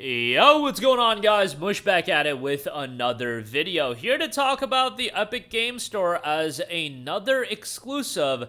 Yo, what's going on, guys? Mush back at it with another video. Here to talk about the Epic Game Store as another exclusive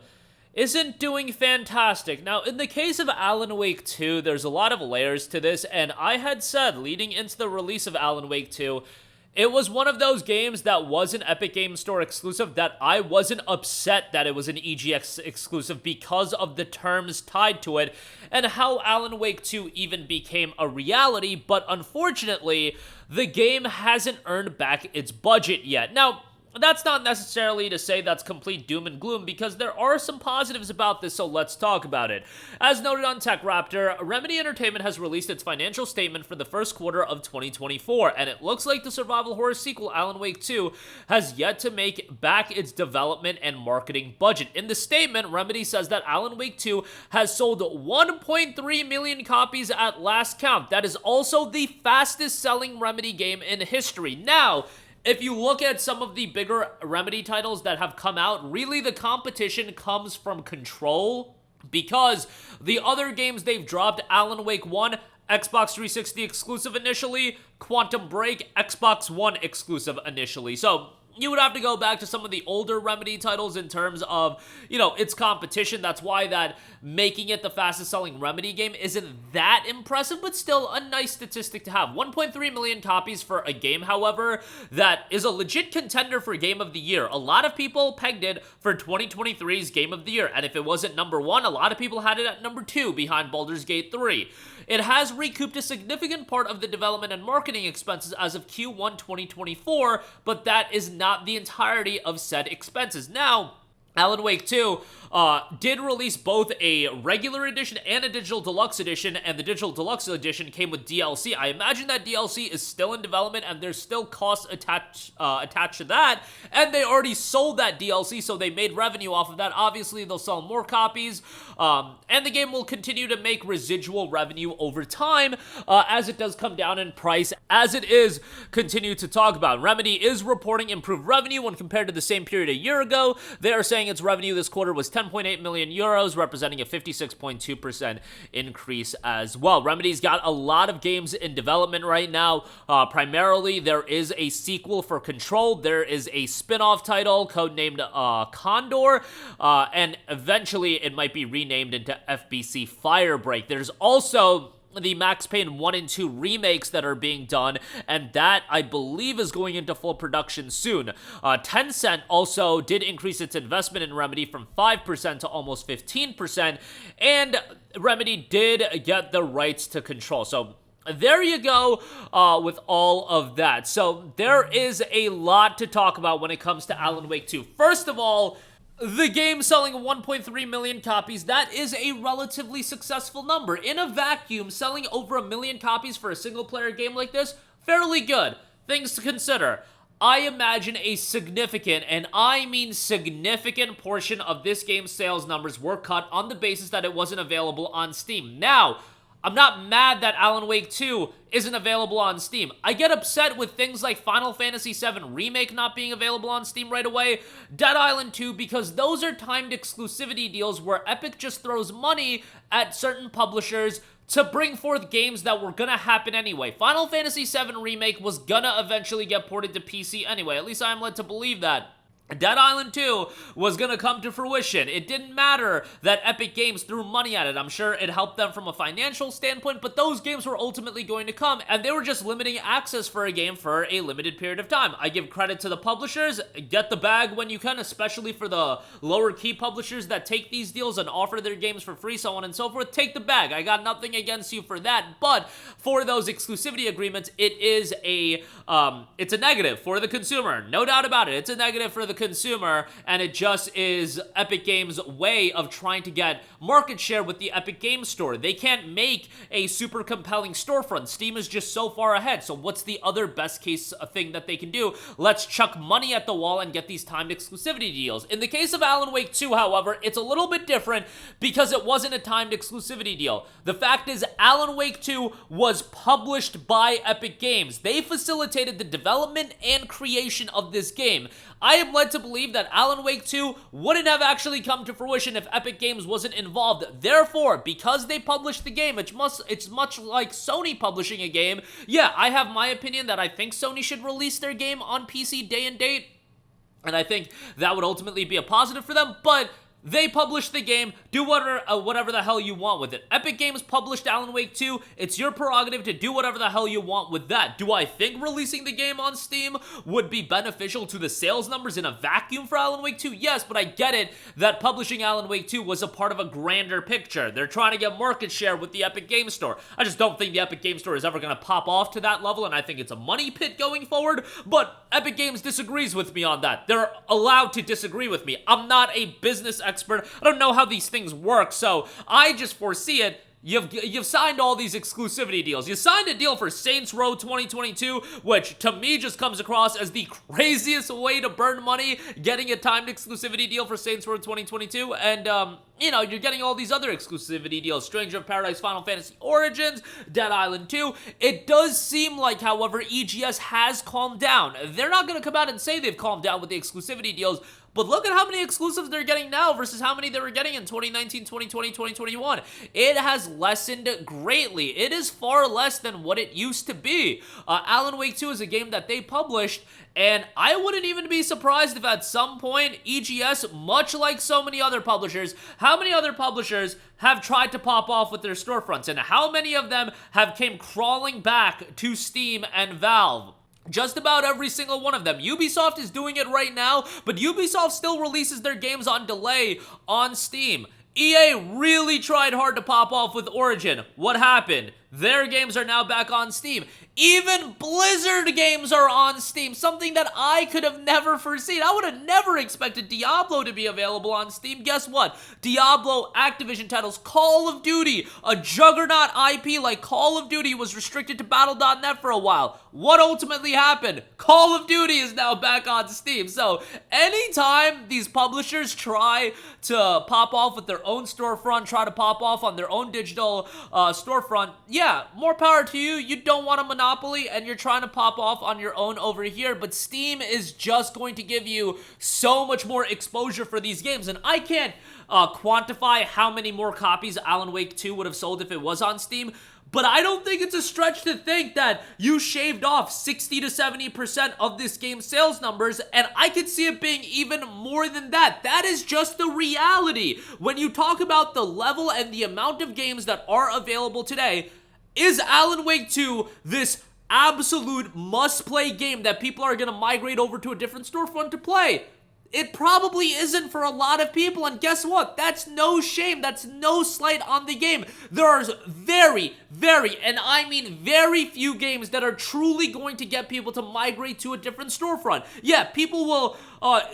isn't doing fantastic. Now, in the case of Alan Wake 2, there's a lot of layers to this, and I had said leading into the release of Alan Wake 2, it was one of those games that was an Epic Game Store exclusive that I wasn't upset that it was an EGS exclusive because of the terms tied to it and how Alan Wake 2 even became a reality, but unfortunately, the game hasn't earned back its budget yet. Now, that's not necessarily to say that's complete doom and gloom, because there are some positives about this, so let's talk about it. As noted on TechRaptor, Remedy Entertainment has released its financial statement for the first quarter of 2024, and it looks like the survival horror sequel Alan Wake 2 has yet to make back its development and marketing budget. In the statement, Remedy says that Alan Wake 2 has sold 1.3 million copies at last count. That is also the fastest selling Remedy game in history. Now, if you look at some of the bigger Remedy titles that have come out, really the competition comes from Control, because the other games they've dropped, Alan Wake 1, Xbox 360 exclusive initially, Quantum Break, Xbox One exclusive initially. So you would have to go back to some of the older Remedy titles in terms of, its competition. That's why that making it the fastest selling Remedy game isn't that impressive, but still a nice statistic to have. 1.3 million copies for a game, however, that is a legit contender for Game of the Year. A lot of people pegged it for 2023's Game of the Year, and if it wasn't number 1, a lot of people had it at number 2 behind Baldur's Gate 3. It has recouped a significant part of the development and marketing expenses as of Q1 2024, but that is not the entirety of said expenses. Now, Alan Wake 2 did release both a regular edition and a digital deluxe edition, and the digital deluxe edition came with DLC. I imagine that DLC is still in development, and there's still costs attached to that, and they already sold that DLC, so they made revenue off of that. Obviously, they'll sell more copies, and the game will continue to make residual revenue over time as it does come down in price, as it is continued to talk about. Remedy is reporting improved revenue when compared to the same period a year ago. They are saying its revenue this quarter was 10.8 million euros, representing a 56.2% increase as well. Remedy's got a lot of games in development right now. Primarily, there is a sequel for Control. There is a spin-off title codenamed Condor, and eventually it might be renamed into FBC Firebreak. There's also the Max Payne 1 and 2 remakes that are being done, and that, I believe, is going into full production soon. Tencent also did increase its investment in Remedy from 5% to almost 15%, and Remedy did get the rights to Control. So there you go with all of that. So there is a lot to talk about when it comes to Alan Wake 2. First of all, the game selling 1.3 million copies, that is a relatively successful number. In a vacuum, selling over 1 million copies for a single-player game like this, fairly good. Things to consider. I imagine a significant, and I mean significant, portion of this game's sales numbers were cut on the basis that it wasn't available on Steam. Now, I'm not mad that Alan Wake 2 isn't available on Steam. I get upset with things like Final Fantasy VII Remake not being available on Steam right away, Dead Island 2, because those are timed exclusivity deals where Epic just throws money at certain publishers to bring forth games that were gonna happen anyway. Final Fantasy VII Remake was gonna eventually get ported to PC anyway, at least I'm led to believe that. Dead Island 2 was going to come to fruition. It didn't matter that Epic Games threw money at it. I'm sure it helped them from a financial standpoint, but those games were ultimately going to come, and they were just limiting access for a game for a limited period of time. I give credit to the publishers. Get the bag when you can, especially for the lower key publishers that take these deals and offer their games for free, so on and so forth. Take the bag. I got nothing against you for that, but for those exclusivity agreements, it is it's a negative for the consumer. No doubt about it. It's a negative for the consumer, and it just is Epic Games' way of trying to get market share with the Epic Games Store. They can't make a super compelling storefront. Steam is just so far ahead, so what's the other best case thing that they can do? Let's chuck money at the wall and get these timed exclusivity deals. In the case of Alan Wake 2, however, it's a little bit different because it wasn't a timed exclusivity deal. The fact is, Alan Wake 2 was published by Epic Games. They facilitated the development and creation of this game. I am led led to believe that Alan Wake 2 wouldn't have actually come to fruition if Epic Games wasn't involved. Therefore, because they published the game, it's much like Sony publishing a game. Yeah, I have my opinion that I think Sony should release their game on PC day and date, and I think that would ultimately be a positive for them, but they published the game. Do whatever the hell you want with it. Epic Games published Alan Wake 2. It's your prerogative to do whatever the hell you want with that. Do I think releasing the game on Steam would be beneficial to the sales numbers in a vacuum for Alan Wake 2? Yes, but I get it that publishing Alan Wake 2 was a part of a grander picture. They're trying to get market share with the Epic Games Store. I just don't think the Epic Games Store is ever going to pop off to that level, and I think it's a money pit going forward, but Epic Games disagrees with me on that. They're allowed to disagree with me. I'm not a business expert. I don't know how these things work, so I just foresee it. You've signed all these exclusivity deals. You signed a deal for Saints Row 2022, which to me just comes across as the craziest way to burn money, getting a timed exclusivity deal for Saints Row 2022, and you know, you're getting all these other exclusivity deals, Stranger of Paradise, Final Fantasy Origins, Dead Island 2. It does seem like, however, EGS has calmed down. They're not going to come out and say they've calmed down with the exclusivity deals, but look at how many exclusives they're getting now versus how many they were getting in 2019, 2020, 2021. It has lessened greatly. It is far less than what it used to be. Alan Wake 2 is a game that they published, and I wouldn't even be surprised if at some point EGS, much like so many other publishers, how many other publishers have tried to pop off with their storefronts, and how many of them have came crawling back to Steam and Valve? Just about every single one of them. Ubisoft is doing it right now, but Ubisoft still releases their games on delay on Steam. EA really tried hard to pop off with Origin. What happened? Their games are now back on Steam. Even Blizzard games are on Steam, something that I could have never foreseen. I would have never expected Diablo to be available on Steam. Guess what? Diablo, Activision titles, Call of Duty, a juggernaut IP like Call of Duty was restricted to Battle.net for a while. What ultimately happened? Call of Duty is now back on Steam. So anytime these publishers try to pop off with their own storefront, try to pop off on their own digital storefront, yeah, more power to you. You don't want a monopoly and you're trying to pop off on your own over here, but Steam is just going to give you so much more exposure for these games, and I can't quantify how many more copies Alan Wake 2 would have sold if it was on Steam, but I don't think it's a stretch to think that you shaved off 60 to 70% of this game's sales numbers, and I could see it being even more than that. That is just the reality. When you talk about the level and the amount of games that are available today, is Alan Wake 2 this absolute must-play game that people are going to migrate over to a different storefront to play? It probably isn't for a lot of people, and guess what? That's no shame. That's no slight on the game. There are very, and I mean very few games that are truly going to get people to migrate to a different storefront. Yeah, people will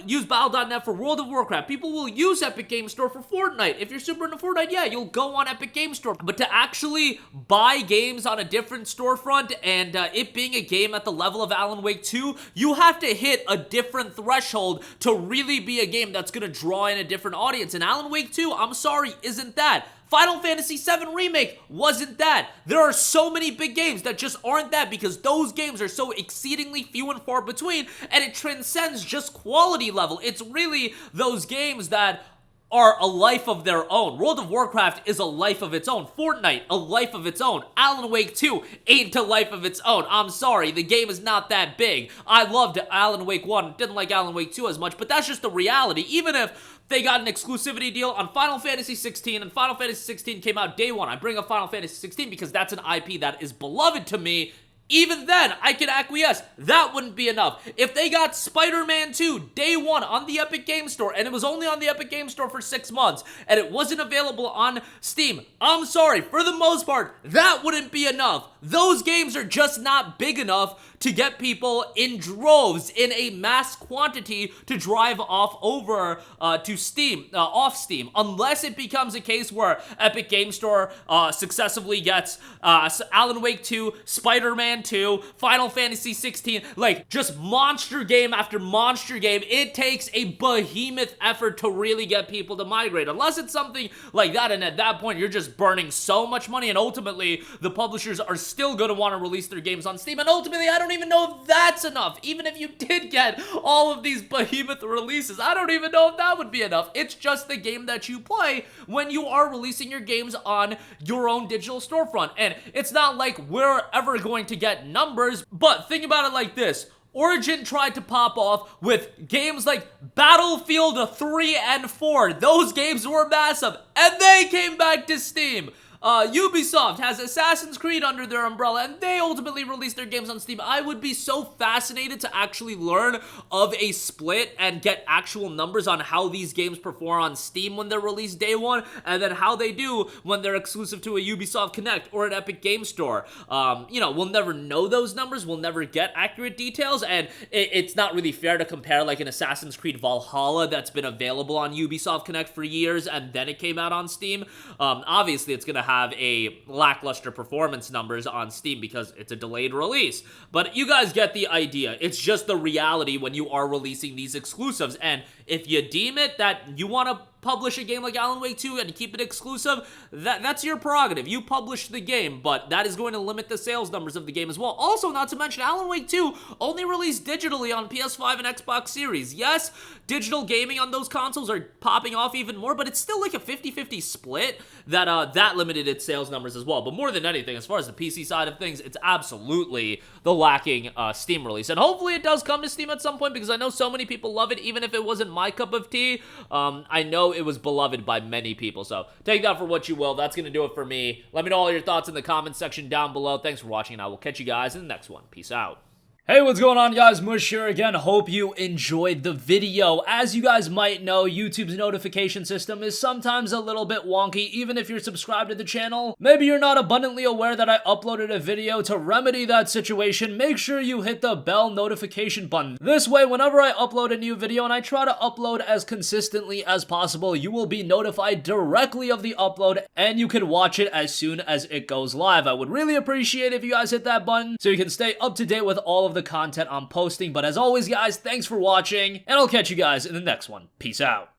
use Battle.net for World of Warcraft. People will use Epic Games Store for Fortnite. If you're super into Fortnite, yeah, you'll go on Epic Games Store. But to actually buy games on a different storefront and it being a game at the level of Alan Wake 2, you have to hit a different threshold to really be a game that's going to draw in a different audience. And Alan Wake 2, I'm sorry, isn't that. Final Fantasy VII Remake wasn't that. There are so many big games that just aren't that because those games are so exceedingly few and far between, and it transcends just quality level. It's really those games that are a life of their own. World of Warcraft is a life of its own. Fortnite, a life of its own. Alan Wake 2 ain't a life of its own. I'm sorry, the game is not that big. I loved Alan Wake 1, didn't like Alan Wake 2 as much, but that's just the reality. Even if they got an exclusivity deal on Final Fantasy 16, and Final Fantasy 16 came out day one. I bring up Final Fantasy 16 because that's an IP that is beloved to me. Even then, I can acquiesce. That wouldn't be enough. If they got Spider-Man 2 day one on the Epic Games Store, and it was only on the Epic Games Store for 6 months, and it wasn't available on Steam, I'm sorry, for the most part, that wouldn't be enough. Those games are just not big enough to get people in droves, in a mass quantity, to drive off over to Steam, off Steam, unless it becomes a case where Epic Games Store successively gets Alan Wake 2, Spider-Man 2, Final Fantasy 16, like, just monster game after monster game. It takes a behemoth effort to really get people to migrate, unless it's something like that, and at that point, you're just burning so much money, and ultimately, the publishers are still going to want to release their games on Steam, and ultimately, I don't even know if that's enough. Even if you did get all of these behemoth releases, I don't even know if that would be enough. It's just the game that you play when you are releasing your games on your own digital storefront. And it's not like we're ever going to get numbers, but think about it like this. Origin tried to pop off with games like Battlefield 3 and 4. Those games were massive, and they came back to Steam. Ubisoft has Assassin's Creed under their umbrella, and they ultimately released their games on Steam. I would be so fascinated to actually learn of a split and get actual numbers on how these games perform on Steam when they're released day one, and then how they do when they're exclusive to a Ubisoft Connect or an Epic Game Store. We'll never know those numbers, we'll never get accurate details, and it's not really fair to compare like an Assassin's Creed Valhalla that's been available on Ubisoft Connect for years, and then it came out on Steam. Obviously, it's gonna have a lackluster performance numbers on Steam because it's a delayed release. But you guys get the idea. It's just the reality when you are releasing these exclusives. And if you deem it that you want to publish a game like Alan Wake 2 and keep it exclusive, that's your prerogative. You publish the game, but that is going to limit the sales numbers of the game as well. Also, not to mention, Alan Wake 2 only released digitally on PS5 and Xbox Series. Yes, digital gaming on those consoles are popping off even more, but it's still like a 50-50 split that limited its sales numbers as well. But more than anything, as far as the PC side of things, it's absolutely the lacking Steam release. And hopefully it does come to Steam at some point, because I know so many people love it, even if it wasn't my cup of tea. I know it was beloved by many people, so take that for what you will. That's going to do it for me. Let me know all your thoughts in the comments section down below. Thanks for watching, and I will catch you guys in the next one. Peace out. Hey, what's going on, guys? Mush here again. Hope you enjoyed the video. As you guys might know, YouTube's notification system is sometimes a little bit wonky, even if you're subscribed to the channel. Maybe you're not abundantly aware that I uploaded a video. To remedy that situation, make sure you hit the bell notification button. This way, whenever I upload a new video, and I try to upload as consistently as possible, you will be notified directly of the upload, and you can watch it as soon as it goes live. I would really appreciate it if you guys hit that button so you can stay up to date with all of the content I'm posting. But as always, guys, thanks for watching, and I'll catch you guys in the next one. Peace out.